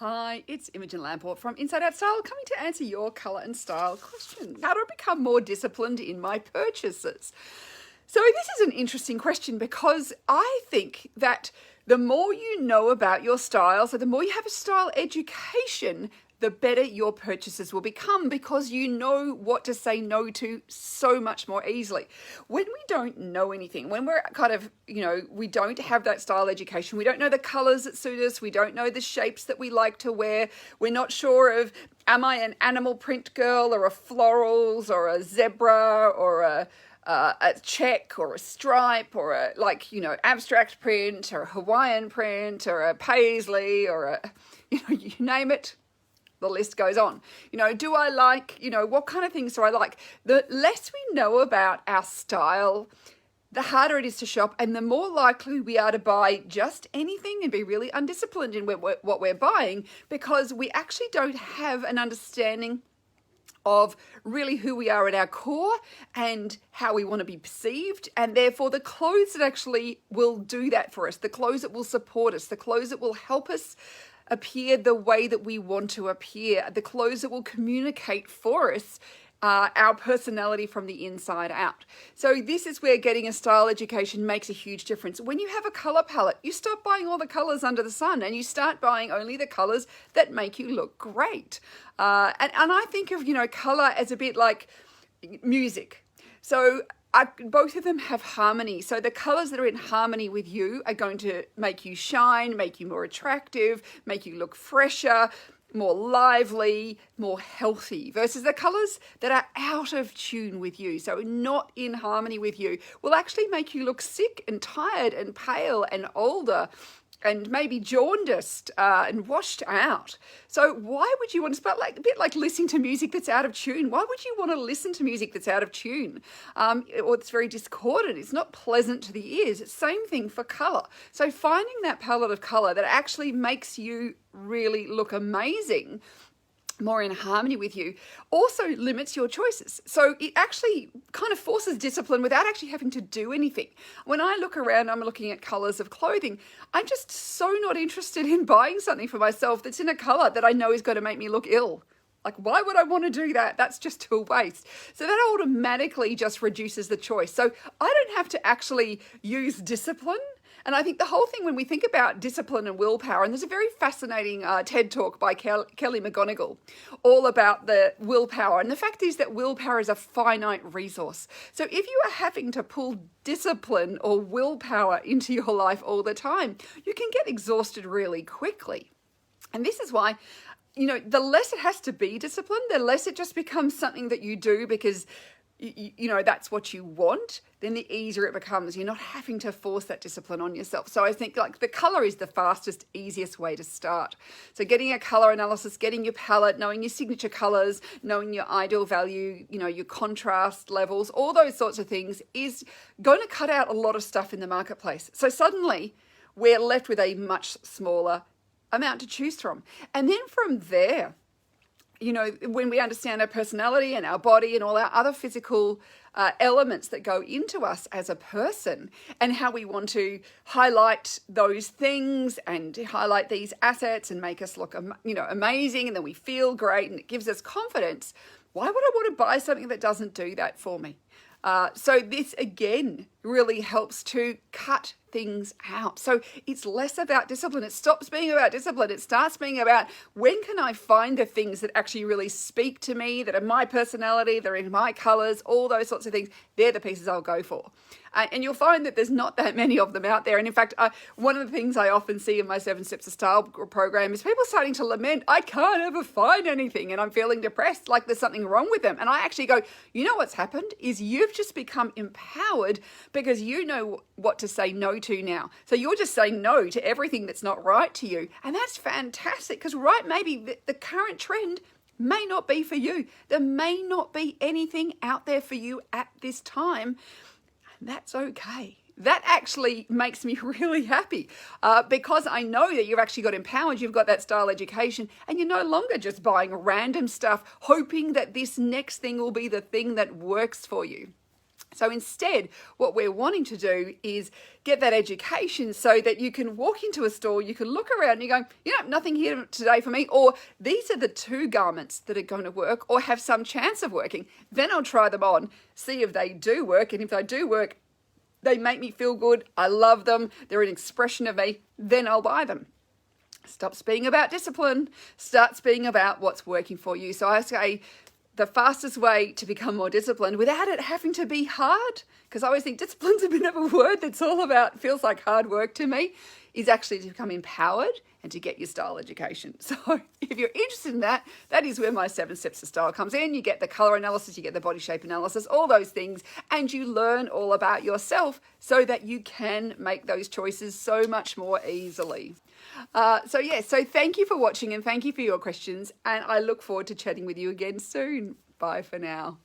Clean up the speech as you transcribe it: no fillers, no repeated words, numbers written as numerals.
Hi, it's Imogen Lamport from Inside Out Style, coming to answer your colour and style questions. How do I become more disciplined in my purchases? So this is an interesting question because I think that the more you know about your style, so the more you have a style education, the better your purchases will become because you know what to say no to so much more easily. When we don't know anything, when we're kind of, we don't have that style education, we don't know the colors that suit us, we don't know the shapes that we like to wear, we're not sure of, am I an animal print girl or a florals or a zebra or a check or a stripe or a abstract print or a Hawaiian print or a paisley or a, you name it. The list goes on. Do I like, what kind of things do I like? The less we know about our style, the harder it is to shop and the more likely we are to buy just anything and be really undisciplined in what we're buying because we actually don't have an understanding of really who we are at our core and how we want to be perceived, and therefore the clothes that actually will do that for us, the clothes that will support us, the clothes that will help us appear the way that we want to appear, the clothes that will communicate for us our personality from the inside out. So this is where getting a style education makes a huge difference. When you have a color palette, you stop buying all the colors under the sun and you start buying only the colors that make you look great. And I think of, color as a bit like music. So both of them have harmony. So the colors that are in harmony with you are going to make you shine, make you more attractive, make you look fresher, more lively, more healthy, versus the colors that are out of tune with you, so not in harmony with you, will actually make you look sick and tired and pale and older and maybe jaundiced and washed out. So why would you want to, a bit like listening to music that's out of tune? Why would you want to listen to music that's out of tune? Or it's very discordant. It's not pleasant to the ears. It's the same thing for colour. So finding that palette of colour that actually makes you really look amazing, more in harmony with you, also limits your choices. So it actually kind of forces discipline without actually having to do anything. When I look around, I'm looking at colors of clothing. I'm just so not interested in buying something for myself that's in a color that I know is going to make me look ill. Like, why would I want to do that? That's just a waste. So that automatically just reduces the choice. So I don't have to actually use discipline. And I think the whole thing when we think about discipline and willpower, and there's a very fascinating TED talk by Kelly McGonigal all about the willpower. And the fact is that willpower is a finite resource. So if you are having to pull discipline or willpower into your life all the time, you can get exhausted really quickly. And this is why, the less it has to be discipline, the less it just becomes something that you do because that's what you want, then the easier it becomes. You're not having to force that discipline on yourself. So I think the color is the fastest, easiest way to start. So getting a color analysis, getting your palette, knowing your signature colors, knowing your ideal value, your contrast levels, all those sorts of things is going to cut out a lot of stuff in the marketplace. So suddenly we're left with a much smaller amount to choose from. And then from there, when we understand our personality and our body and all our other physical elements that go into us as a person and how we want to highlight those things and highlight these assets and make us look, amazing, and then we feel great and it gives us confidence, why would I want to buy something that doesn't do that for me? So this, again, really helps to cut things out. So it's less about discipline. It stops being about discipline. It starts being about when can I find the things that actually really speak to me, that are my personality, that are in my colors, all those sorts of things. They're the pieces I'll go for. And you'll find that there's not that many of them out there. And in fact, one of the things I often see in my 7 Steps of Style program is people starting to lament, I can't ever find anything and I'm feeling depressed, like there's something wrong with them. And I actually go, what's happened is you've just become empowered because you know what to say no to now. So you're just saying no to everything that's not right to you. And that's fantastic because maybe the current trend may not be for you. There may not be anything out there for you at this time. That's okay. That actually makes me really happy because I know that you've actually got empowered, you've got that style education, and you're no longer just buying random stuff, hoping that this next thing will be the thing that works for you. So instead, what we're wanting to do is get that education so that you can walk into a store, you can look around and you go, nothing here today for me, or these are the 2 garments that are going to work or have some chance of working. Then I'll try them on, see if they do work, and if they do work, they make me feel good, I love them, they're an expression of me, then I'll buy them. Stops being about discipline, starts being about what's working for you. So I say, the fastest way to become more disciplined without it having to be hard, because I always think discipline's a bit of a word that's all about, feels like hard work to me, is actually to become empowered and to get your style education. So if you're interested in that, that is where my 7 steps to style comes in. You get the color analysis, you get the body shape analysis, all those things, and you learn all about yourself so that you can make those choices so much more easily. So thank you for watching and thank you for your questions, and I look forward to chatting with you again soon. Bye for now.